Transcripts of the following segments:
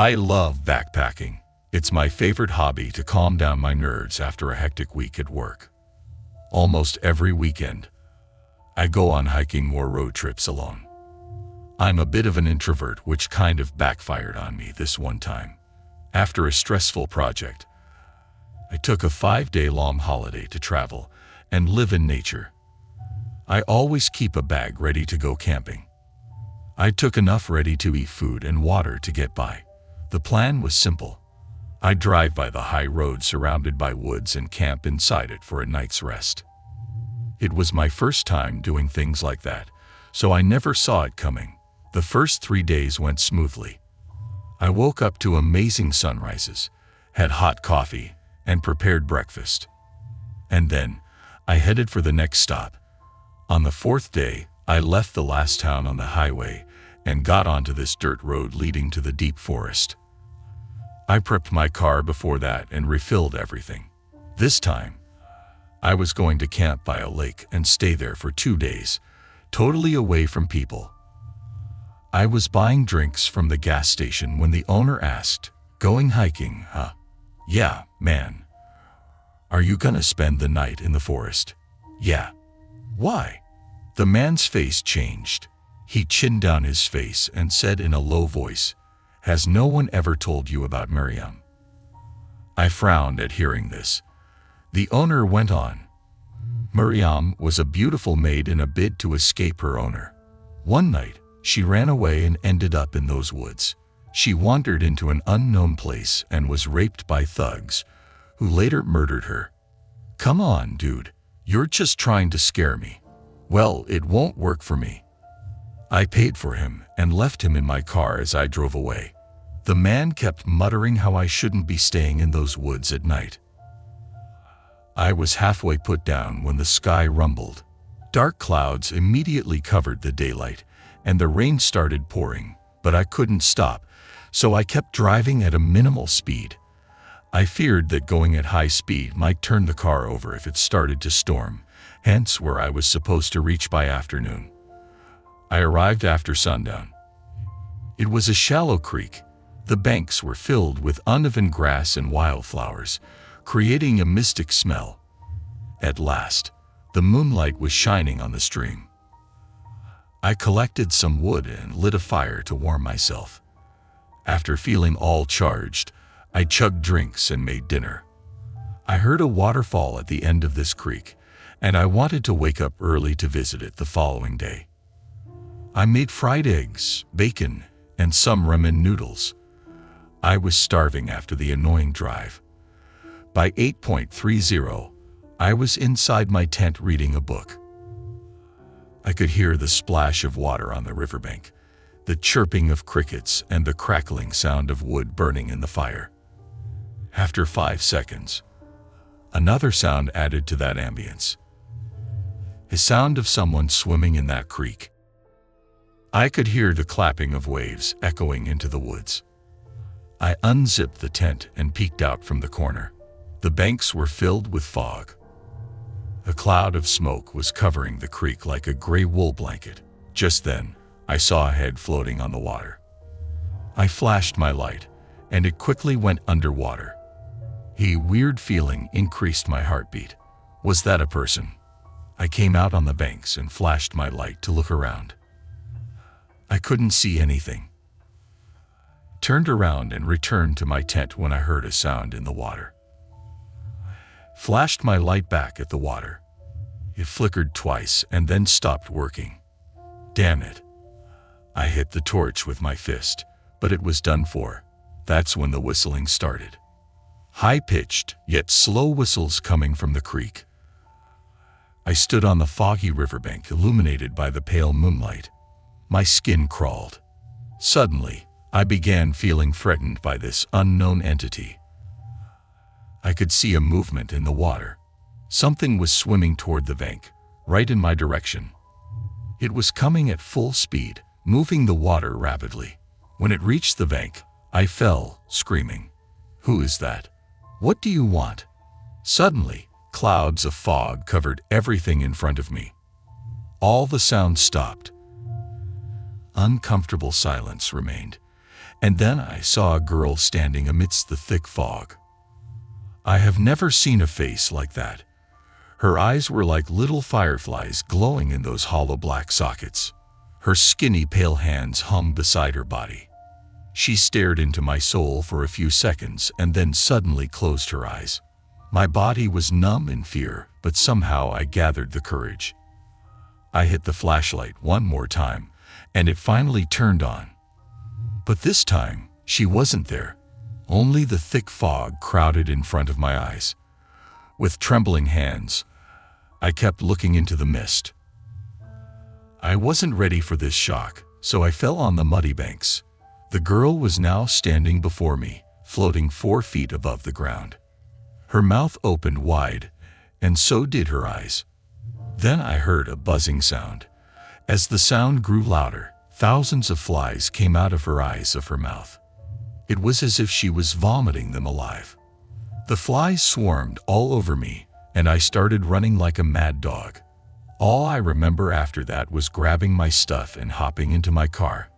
I love backpacking. It's my favorite hobby to calm down my nerves after a hectic week at work. Almost every weekend, I go on hiking or road trips alone. I'm a bit of an introvert, which kind of backfired on me this one time. After a stressful project, I took a 5-day-long holiday to travel and live in nature. I always keep a bag ready to go camping. I took enough ready-to-eat food and water to get by. The plan was simple. I'd drive by the high road surrounded by woods and camp inside it for a night's rest. It was my first time doing things like that, so I never saw it coming. The first 3 days went smoothly. I woke up to amazing sunrises, had hot coffee, and prepared breakfast. And then, I headed for the next stop. On the 4th day, I left the last town on the highway and got onto this dirt road leading to the deep forest. I prepped my car before that and refilled everything. This time, I was going to camp by a lake and stay there for 2 days, totally away from people. I was buying drinks from the gas station when the owner asked, "Going hiking, huh?" "Yeah, man." "Are you gonna spend the night in the forest?" "Yeah." "Why?" The man's face changed. He chinned down his face and said in a low voice, "Has no one ever told you about Miram?" I frowned at hearing this. The owner went on. Miram was a beautiful maid in a bid to escape her owner. One night, she ran away and ended up in those woods. She wandered into an unknown place and was raped by thugs, who later murdered her. "Come on, dude. You're just trying to scare me." "Well, it won't work for me." I paid for him and left him in my car as I drove away. The man kept muttering how I shouldn't be staying in those woods at night. I was halfway put down when the sky rumbled. Dark clouds immediately covered the daylight, and the rain started pouring, but I couldn't stop, so I kept driving at a minimal speed. I feared that going at high speed might turn the car over if it started to storm, hence where I was supposed to reach by afternoon. I arrived after sundown. It was a shallow creek. The banks were filled with uneven grass and wildflowers, creating a mystic smell. At last, the moonlight was shining on the stream. I collected some wood and lit a fire to warm myself. After feeling all charged, I chugged drinks and made dinner. I heard a waterfall at the end of this creek, and I wanted to wake up early to visit it the following day. I made fried eggs, bacon, and some ramen noodles. I was starving after the annoying drive. By 8:30, I was inside my tent reading a book. I could hear the splash of water on the riverbank, the chirping of crickets, and the crackling sound of wood burning in the fire. After 5 seconds, another sound added to that ambience. A sound of someone swimming in that creek. I could hear the clapping of waves echoing into the woods. I unzipped the tent and peeked out from the corner. The banks were filled with fog. A cloud of smoke was covering the creek like a gray wool blanket. Just then, I saw a head floating on the water. I flashed my light, and it quickly went underwater. A weird feeling increased my heartbeat. Was that a person? I came out on the banks and flashed my light to look around. I couldn't see anything. Turned around and returned to my tent when I heard a sound in the water. Flashed my light back at the water. It flickered twice and then stopped working. Damn it. I hit the torch with my fist, but it was done for. That's when the whistling started. High-pitched, yet slow whistles coming from the creek. I stood on the foggy riverbank illuminated by the pale moonlight. My skin crawled. Suddenly, I began feeling threatened by this unknown entity. I could see a movement in the water. Something was swimming toward the bank, right in my direction. It was coming at full speed, moving the water rapidly. When it reached the bank, I fell, screaming. "Who is that? What do you want?" Suddenly, clouds of fog covered everything in front of me. All the sounds stopped. Uncomfortable silence remained, And then I saw a girl standing amidst the thick fog. I have never seen a face like that. Her eyes were like little fireflies glowing in those hollow black sockets. Her skinny pale hands hung beside her body. She stared into my soul for a few seconds and then suddenly closed her eyes. My body was numb in fear, but somehow I gathered the courage. I hit the flashlight one more time, and it finally turned on. But this time, she wasn't there. Only the thick fog crowded in front of my eyes. With trembling hands, I kept looking into the mist. I wasn't ready for this shock, so I fell on the muddy banks. The girl was now standing before me, floating 4 feet above the ground. Her mouth opened wide, and so did her eyes. Then I heard a buzzing sound. As the sound grew louder, thousands of flies came out of her eyes of her mouth. It was as if she was vomiting them alive. The flies swarmed all over me, and I started running like a mad dog. All I remember after that was grabbing my stuff and hopping into my car.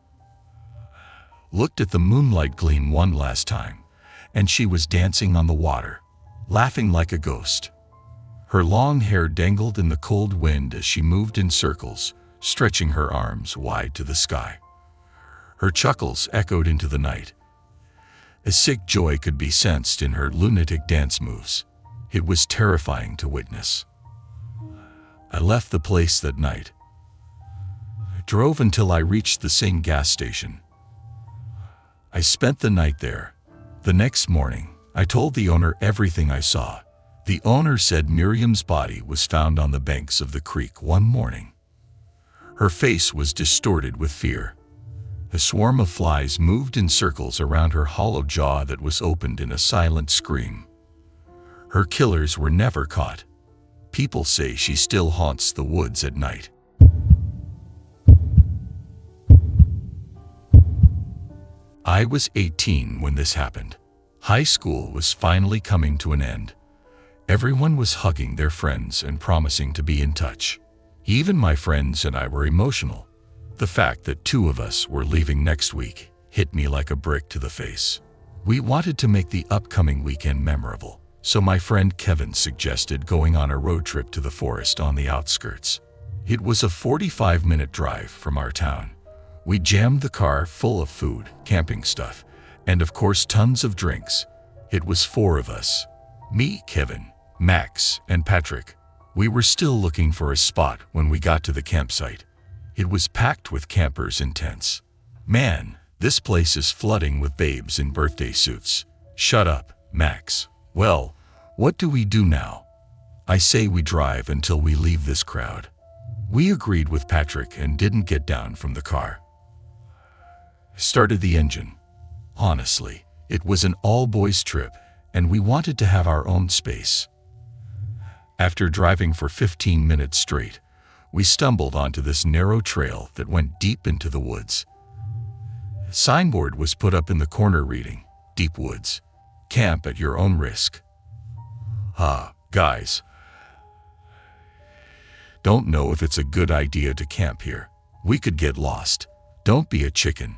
Looked at the moonlight gleam one last time, and she was dancing on the water, laughing like a ghost. Her long hair dangled in the cold wind as she moved in circles, stretching her arms wide to the sky. Her chuckles echoed into the night. A sick joy could be sensed in her lunatic dance moves. It was terrifying to witness. I left the place that night. I drove until I reached the same gas station. I spent the night there. The next morning, I told the owner everything I saw. The owner said Miriam's body was found on the banks of the creek one morning. Her face was distorted with fear. A swarm of flies moved in circles around her hollow jaw that was opened in a silent scream. Her killers were never caught. People say she still haunts the woods at night. I was 18 when this happened. High school was finally coming to an end. Everyone was hugging their friends and promising to be in touch. Even my friends and I were emotional. The fact that 2 of us were leaving next week hit me like a brick to the face. We wanted to make the upcoming weekend memorable, so my friend Kevin suggested going on a road trip to the forest on the outskirts. It was a 45-minute drive from our town. We jammed the car full of food, camping stuff, and of course tons of drinks. It was 4 of us. Me, Kevin, Max, and Patrick. We were still looking for a spot when we got to the campsite. It was packed with campers and tents. Man, this place is flooding with babes in birthday suits. Shut up, Max. Well, what do we do now? I say we drive until we leave this crowd. We agreed with Patrick and didn't get down from the car. I started the engine. Honestly, it was an all-boys trip, and we wanted to have our own space. After driving for 15 minutes straight, we stumbled onto this narrow trail that went deep into the woods. A signboard was put up in the corner reading, "Deep Woods. Camp at your own risk." Guys, don't know if it's a good idea to camp here. We could get lost. Don't be a chicken.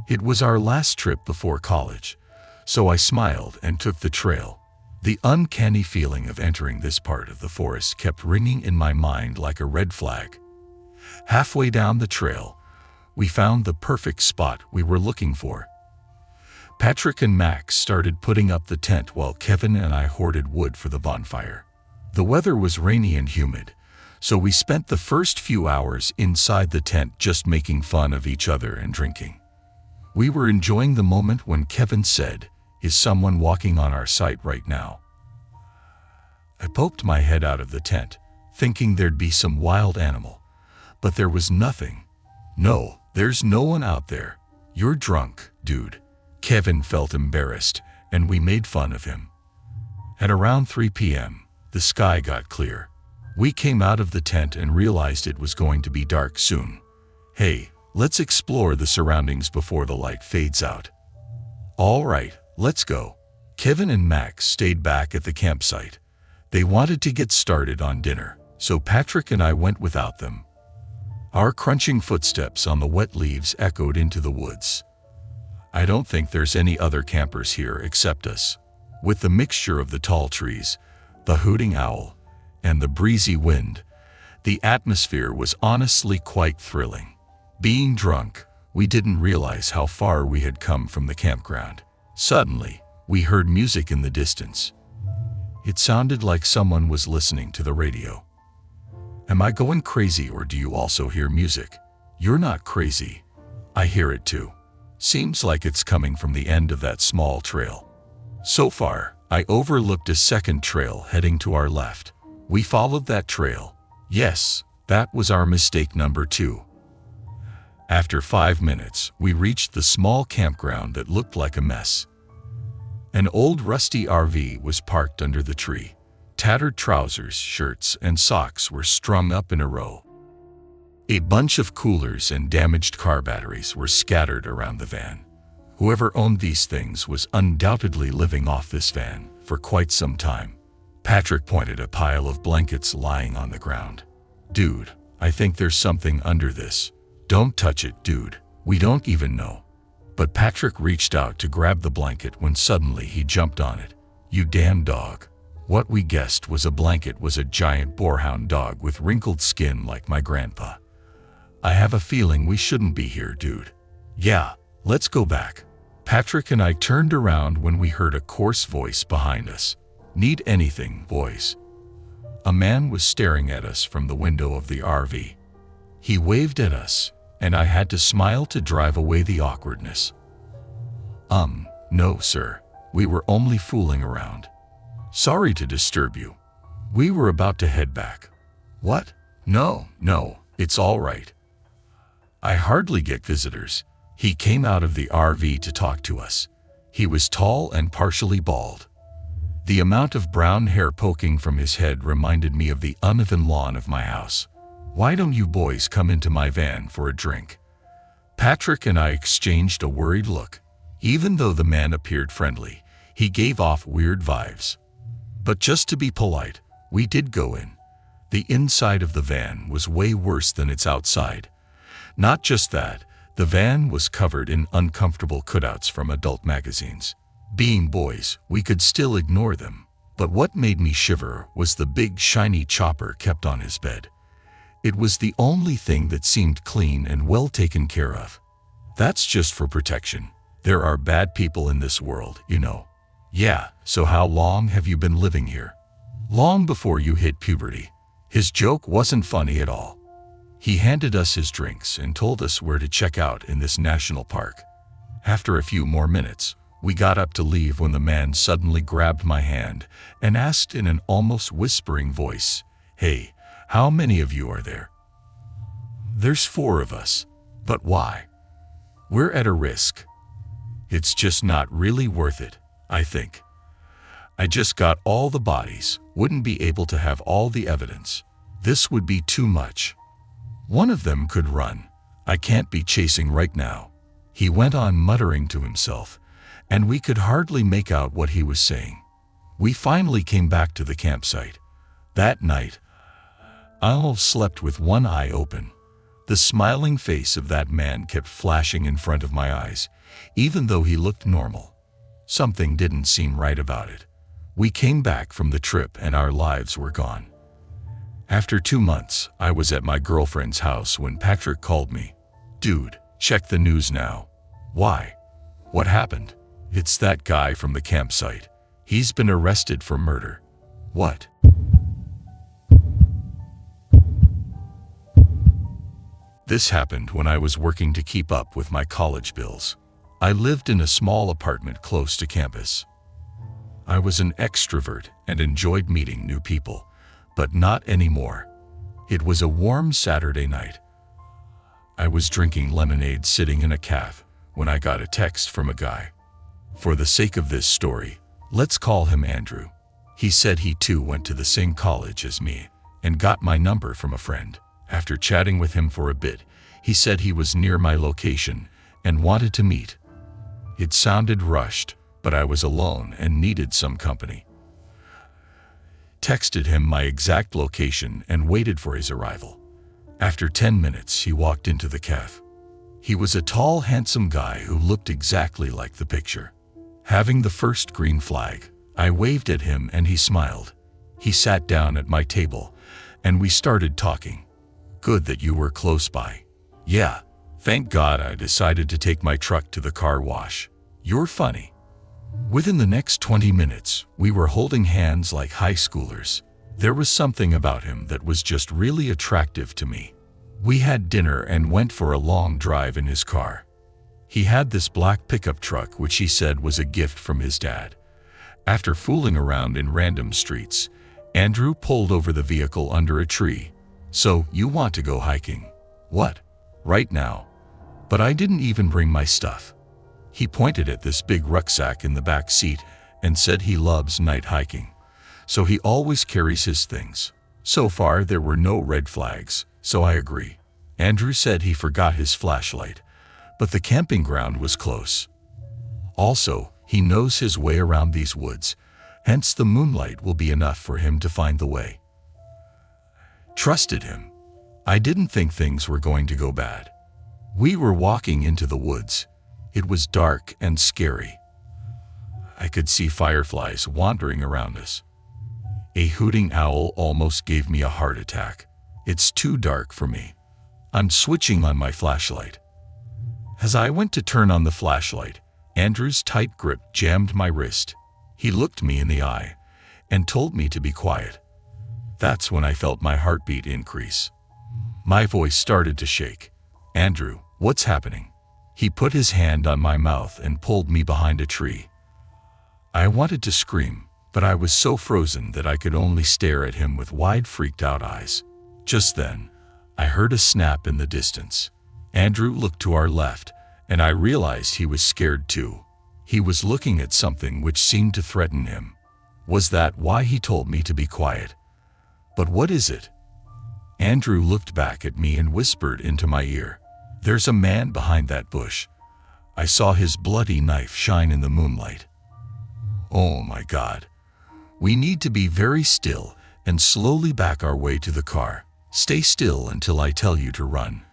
It was our last trip before college, so I smiled and took the trail. The uncanny feeling of entering this part of the forest kept ringing in my mind like a red flag. Halfway down the trail, we found the perfect spot we were looking for. Patrick and Max started putting up the tent while Kevin and I hoarded wood for the bonfire. The weather was rainy and humid, so we spent the first few hours inside the tent just making fun of each other and drinking. We were enjoying the moment when Kevin said, "Is someone walking on our site right now?" I poked my head out of the tent, thinking there'd be some wild animal, but there was nothing. "No, there's no one out there. You're drunk, dude." Kevin felt embarrassed, and we made fun of him. At around 3 p.m., the sky got clear. We came out of the tent and realized it was going to be dark soon. "Hey, let's explore the surroundings before the light fades out." "All right, let's go." Kevin and Max stayed back at the campsite. They wanted to get started on dinner, so Patrick and I went without them. Our crunching footsteps on the wet leaves echoed into the woods. I don't think there's any other campers here except us. With the mixture of the tall trees, the hooting owl, and the breezy wind, the atmosphere was honestly quite thrilling. Being drunk, we didn't realize how far we had come from the campground. Suddenly, we heard music in the distance. It sounded like someone was listening to the radio. Am I going crazy, or do you also hear music? You're not crazy. I hear it too. Seems like it's coming from the end of that small trail. So far, I overlooked a second trail heading to our left. We followed that trail. Yes, that was our mistake number 2. After 5 minutes, we reached the small campground that looked like a mess. An old rusty RV was parked under the tree. Tattered trousers, shirts, and socks were strung up in a row. A bunch of coolers and damaged car batteries were scattered around the van. Whoever owned these things was undoubtedly living off this van for quite some time. Patrick pointed a pile of blankets lying on the ground. Dude, I think there's something under this. Don't touch it, dude. We don't even know. But Patrick reached out to grab the blanket when suddenly he jumped on it. You damn dog. What we guessed was a blanket was a giant boarhound dog with wrinkled skin like my grandpa. I have a feeling we shouldn't be here, dude. Yeah, let's go back. Patrick and I turned around when we heard a coarse voice behind us. Need anything, boys? A man was staring at us from the window of the RV. He waved at us, and I had to smile to drive away the awkwardness. No, sir. We were only fooling around. Sorry to disturb you. We were about to head back. What? No, it's all right. I hardly get visitors. He came out of the RV to talk to us. He was tall and partially bald. The amount of brown hair poking from his head reminded me of the uneven lawn of my house. Why don't you boys come into my van for a drink? Patrick and I exchanged a worried look. Even though the man appeared friendly, he gave off weird vibes. But just to be polite, we did go in. The inside of the van was way worse than its outside. Not just that, the van was covered in uncomfortable cutouts from adult magazines. Being boys, we could still ignore them. But what made me shiver was the big shiny chopper kept on his bed. It was the only thing that seemed clean and well taken care of. That's just for protection. There are bad people in this world, you know. Yeah, so how long have you been living here? Long before you hit puberty. His joke wasn't funny at all. He handed us his drinks and told us where to check out in this national park. After a few more minutes, we got up to leave when the man suddenly grabbed my hand and asked in an almost whispering voice, "Hey, how many of you are there?" "There's 4 of us." "But why?" "We're at a risk. It's just not really worth it, I think. I just got all the bodies, wouldn't be able to have all the evidence. This would be too much. One of them could run. I can't be chasing right now." He went on muttering to himself, and we could hardly make out what he was saying. We finally came back to the campsite. That night, I almost slept with one eye open. The smiling face of that man kept flashing in front of my eyes, even though he looked normal. Something didn't seem right about it. We came back from the trip and our lives were gone. After 2 months, I was at my girlfriend's house when Patrick called me. "Dude, check the news now." "Why? What happened?" "It's that guy from the campsite. He's been arrested for murder." "What?" This happened when I was working to keep up with my college bills. I lived in a small apartment close to campus. I was an extrovert and enjoyed meeting new people, but not anymore. It was a warm Saturday night. I was drinking lemonade sitting in a cafe when I got a text from a guy. For the sake of this story, let's call him Andrew. He said he too went to the same college as me and got my number from a friend. After chatting with him for a bit, he said he was near my location and wanted to meet. It sounded rushed, but I was alone and needed some company. Texted him my exact location and waited for his arrival. After 10 minutes, he walked into the cafe. He was a tall, handsome guy who looked exactly like the picture. Having the first green flag, I waved at him and he smiled. He sat down at my table, and we started talking. Good that you were close by. Yeah, thank God I decided to take my truck to the car wash. You're funny. Within the next 20 minutes, we were holding hands like high schoolers. There was something about him that was just really attractive to me. We had dinner and went for a long drive in his car. He had this black pickup truck which he said was a gift from his dad. After fooling around in random streets, Andrew pulled over the vehicle under a tree. So, you want to go hiking? What? Right now? But I didn't even bring my stuff. He pointed at this big rucksack in the back seat and said he loves night hiking. So he always carries his things. So far there were no red flags, so I agree. Andrew said he forgot his flashlight, but the camping ground was close. Also, he knows his way around these woods, hence the moonlight will be enough for him to find the way. Trusted him. I didn't think things were going to go bad. We were walking into the woods. It was dark and scary. I could see fireflies wandering around us. A hooting owl almost gave me a heart attack. It's too dark for me. I'm switching on my flashlight. As I went to turn on the flashlight, Andrew's tight grip jammed my wrist. He looked me in the eye and told me to be quiet. That's when I felt my heartbeat increase. My voice started to shake. Andrew, what's happening? He put his hand on my mouth and pulled me behind a tree. I wanted to scream, but I was so frozen that I could only stare at him with wide, freaked-out eyes. Just then, I heard a snap in the distance. Andrew looked to our left, and I realized he was scared too. He was looking at something which seemed to threaten him. Was that why he told me to be quiet? But what is it? Andrew looked back at me and whispered into my ear, "There's a man behind that bush." I saw his bloody knife shine in the moonlight. Oh my God. We need to be very still and slowly back our way to the car. Stay still until I tell you to run.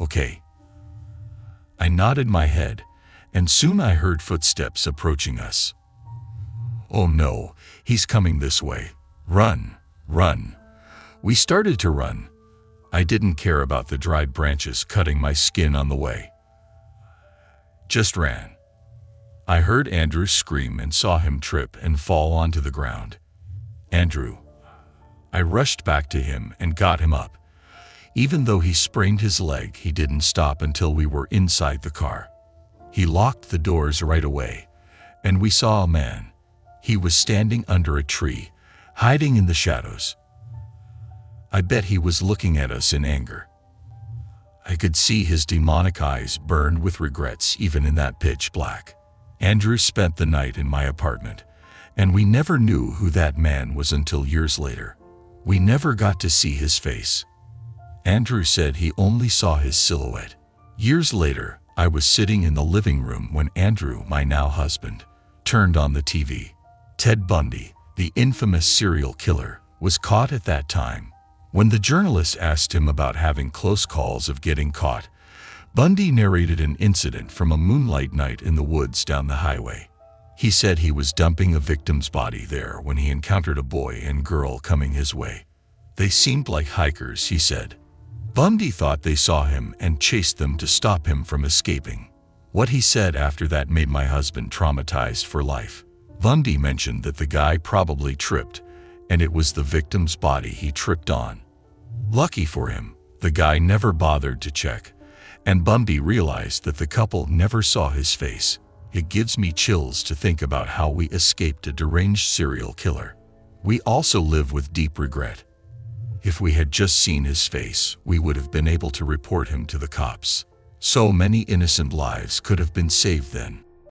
Okay. I nodded my head, and soon I heard footsteps approaching us. Oh no, he's coming this way. Run, run. We started to run. I didn't care about the dried branches cutting my skin on the way. Just ran. I heard Andrew scream and saw him trip and fall onto the ground. Andrew. I rushed back to him and got him up. Even though he sprained his leg, he didn't stop until we were inside the car. He locked the doors right away, and we saw a man. He was standing under a tree, hiding in the shadows. I bet he was looking at us in anger. I could see his demonic eyes burned with regrets even in that pitch black. Andrew spent the night in my apartment, and we never knew who that man was until years later. We never got to see his face. Andrew said he only saw his silhouette. Years later, I was sitting in the living room when Andrew, my now husband, turned on the TV. Ted Bundy, the infamous serial killer, was caught at that time. When the journalist asked him about having close calls of getting caught, Bundy narrated an incident from a moonlight night in the woods down the highway. He said he was dumping a victim's body there when he encountered a boy and girl coming his way. They seemed like hikers, he said. Bundy thought they saw him and chased them to stop him from escaping. What he said after that made my husband traumatized for life. Bundy mentioned that the guy probably tripped, and it was the victim's body he tripped on. Lucky for him, the guy never bothered to check, and Bundy realized that the couple never saw his face. It gives me chills to think about how we escaped a deranged serial killer. We also live with deep regret. If we had just seen his face, we would have been able to report him to the cops. So many innocent lives could have been saved then.